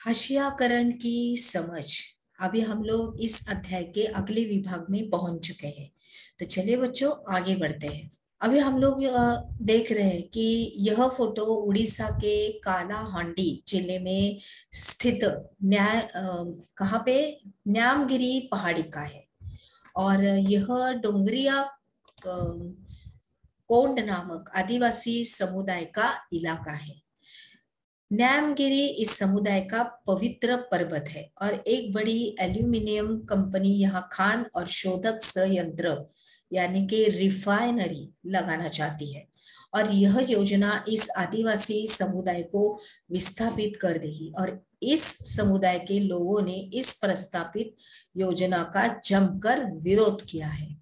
हाशियाकरण की समझ। अभी हम लोग इस अध्याय के अगले विभाग में पहुंच चुके हैं। तो चलिए बच्चों, आगे बढ़ते हैं। अभी हम लोग देख रहे हैं कि यह फोटो उड़ीसा के कालाहांडी जिले में स्थित कहाँ पे, न्यामगिरी पहाड़ी का है। और यह डोंगरिया कोंड नामक आदिवासी समुदाय का इलाका है। न्यामगिरी इस समुदाय का पवित्र पर्वत है और एक बड़ी एल्यूमिनियम कंपनी यहाँ खान और शोधक संयंत्र यानी कि रिफाइनरी लगाना चाहती है। और यह योजना इस आदिवासी समुदाय को विस्थापित कर देगी और इस समुदाय के लोगों ने इस प्रस्तावित योजना का जमकर विरोध किया है।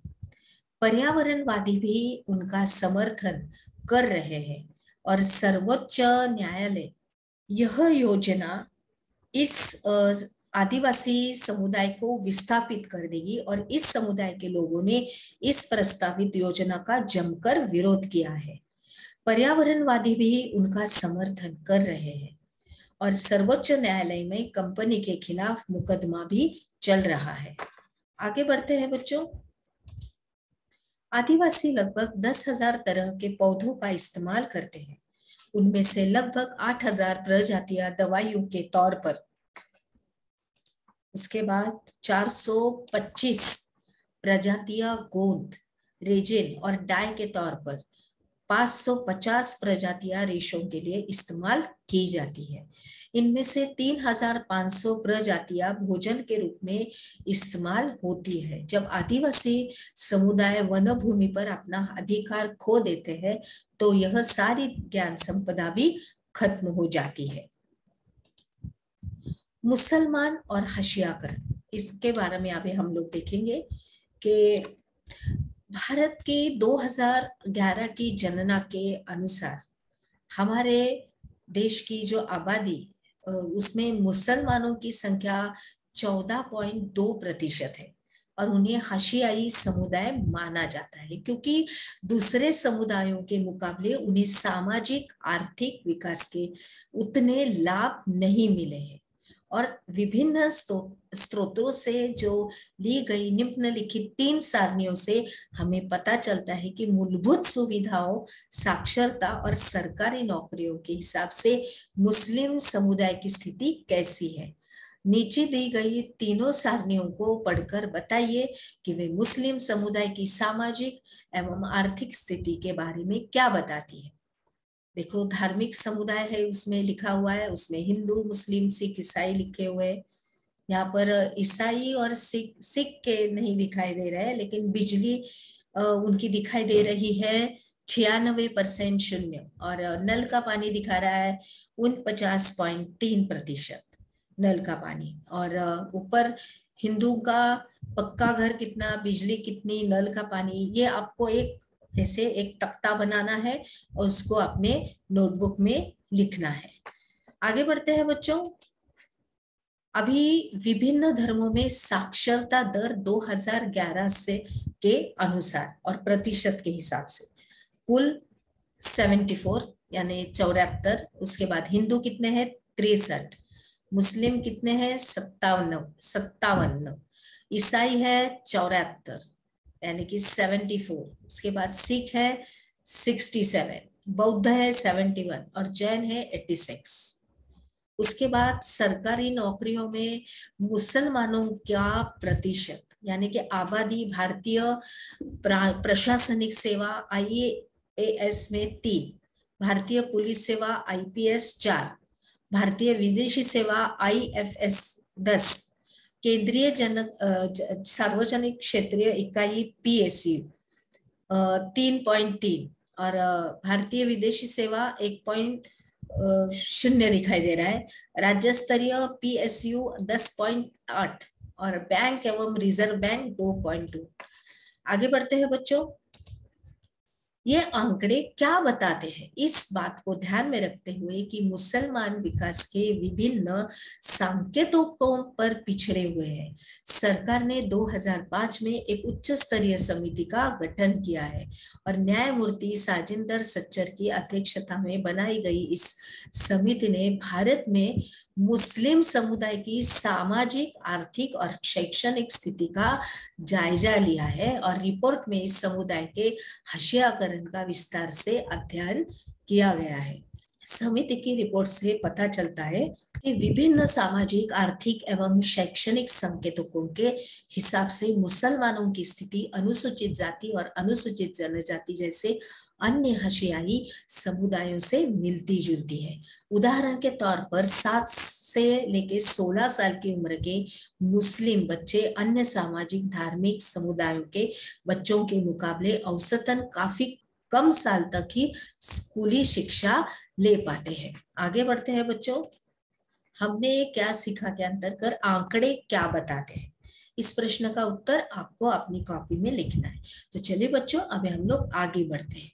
पर्यावरणवादी भी उनका समर्थन कर रहे हैं और सर्वोच्च न्यायालय यह योजना इस आदिवासी समुदाय को विस्थापित कर देगी और इस समुदाय के लोगों ने इस प्रस्तावित योजना का जमकर विरोध किया है। पर्यावरणवादी भी उनका समर्थन कर रहे हैं और सर्वोच्च न्यायालय में कंपनी के खिलाफ मुकदमा भी चल रहा है। आगे बढ़ते हैं बच्चों। आदिवासी लगभग 10,000 तरह के पौधों का इस्तेमाल करते हैं। उनमें से लगभग 8,000 प्रजातियां दवाइयों के तौर पर, उसके बाद 425 प्रजातियां गोंद, रेजिन और डाई के तौर पर, 550 प्रजातियां रेशों के लिए इस्तेमाल की जाती है। इनमें से 3,500 प्रजातियां भोजन के रूप में इस्तेमाल होती है। जब आदिवासी समुदाय वन भूमि पर अपना अधिकार खो देते हैं तो यह सारी ज्ञान संपदा भी खत्म हो जाती है। मुसलमान और हाशियाकरण, इसके बारे में अभी हम लोग देखेंगे कि भारत की 2011 की जनगणना के अनुसार हमारे देश की जो आबादी, उसमें मुसलमानों की संख्या 14.2% है और उन्हें हाशियाई समुदाय माना जाता है क्योंकि दूसरे समुदायों के मुकाबले उन्हें सामाजिक आर्थिक विकास के उतने लाभ नहीं मिले हैं। और विभिन्न स्रोतों से जो ली गई निम्नलिखित 3 सारणियों से हमें पता चलता है कि मूलभूत सुविधाओं, साक्षरता और सरकारी नौकरियों के हिसाब से मुस्लिम समुदाय की स्थिति कैसी है। नीचे दी गई तीनों सारणियों को पढ़कर बताइए कि वे मुस्लिम समुदाय की सामाजिक एवं आर्थिक स्थिति के बारे में क्या बताती है। देखो, धार्मिक समुदाय है उसमें लिखा हुआ है, उसमें हिंदू, मुस्लिम, सिख, ईसाई लिखे हुए हैं। यहाँ पर ईसाई और सिख के नहीं दिखाई दे रहे हैं, लेकिन बिजली उनकी दिखाई दे रही है 96% शून्य, और नल का पानी दिखा रहा है 49.3% नल का पानी। और ऊपर हिंदू का पक्का घर कितना, बिजली कितनी, नल का पानी, ये आपको एक ऐसे एक तख्ता बनाना है और उसको अपने नोटबुक में लिखना है। आगे बढ़ते हैं बच्चों। अभी विभिन्न धर्मों में साक्षरता दर 2011 से के अनुसार और प्रतिशत के हिसाब से कुल 74 यानी 74, उसके बाद हिंदू कितने हैं 63, मुस्लिम कितने हैं 57, ईसाई है 74 यानी कि 74, उसके बाद सिख है 67, बौद्ध है 71 और जैन है 86। उसके बाद सरकारी नौकरियों में मुसलमानों का प्रतिशत यानी कि आबादी, भारतीय प्रशासनिक सेवा IAS में 3, भारतीय पुलिस सेवा IPS 4, भारतीय विदेशी सेवा IFS 10, केंद्रीय सार्वजनिक क्षेत्रीय इकाई PSU 3.3 और भारतीय विदेशी सेवा 1.0 दिखाई दे रहा है। राज्य स्तरीय PSU 10.8 और बैंक एवं रिजर्व बैंक 2.2। आगे बढ़ते हैं बच्चों। ये आंकड़े क्या बताते हैं? इस बात को ध्यान में रखते हुए कि मुसलमान विकास के विभिन्न संकेतों पर पिछड़े हुए हैं, सरकार ने 2005 में एक उच्च स्तरीय समिति का गठन किया है और न्यायमूर्ति साजिंदर सच्चर की अध्यक्षता में बनाई गई इस समिति ने भारत में मुस्लिम समुदाय की सामाजिक, आर्थिक और शैक्षणिक स्थिति का जायजा लिया है और रिपोर्ट में इस समुदाय के हाशियाकरण का विस्तार से अध्ययन किया गया है। समिति की रिपोर्ट से पता चलता है कि विभिन्न सामाजिक, आर्थिक एवं शैक्षणिक संकेतकों के हिसाब से मुसलमानों की स्थिति अनुसूचित जाति और अनुसूचित जनजाति जैसे अन्य हाशियाई समुदायों से मिलती जुलती है। उदाहरण के तौर पर 7 से लेकर 16 साल की उम्र के मुस्लिम बच्चे अन्य सामाजिक धार्मिक समुदायों के बच्चों के मुकाबले औसतन काफी कम साल तक ही स्कूली शिक्षा ले पाते हैं। आगे बढ़ते हैं बच्चों। हमने क्या सीखा के अंतर्गत आंकड़े क्या बताते हैं? इस प्रश्न का उत्तर आपको अपनी कॉपी में लिखना है। तो चलिए बच्चों, अब हम लोग आगे बढ़ते हैं।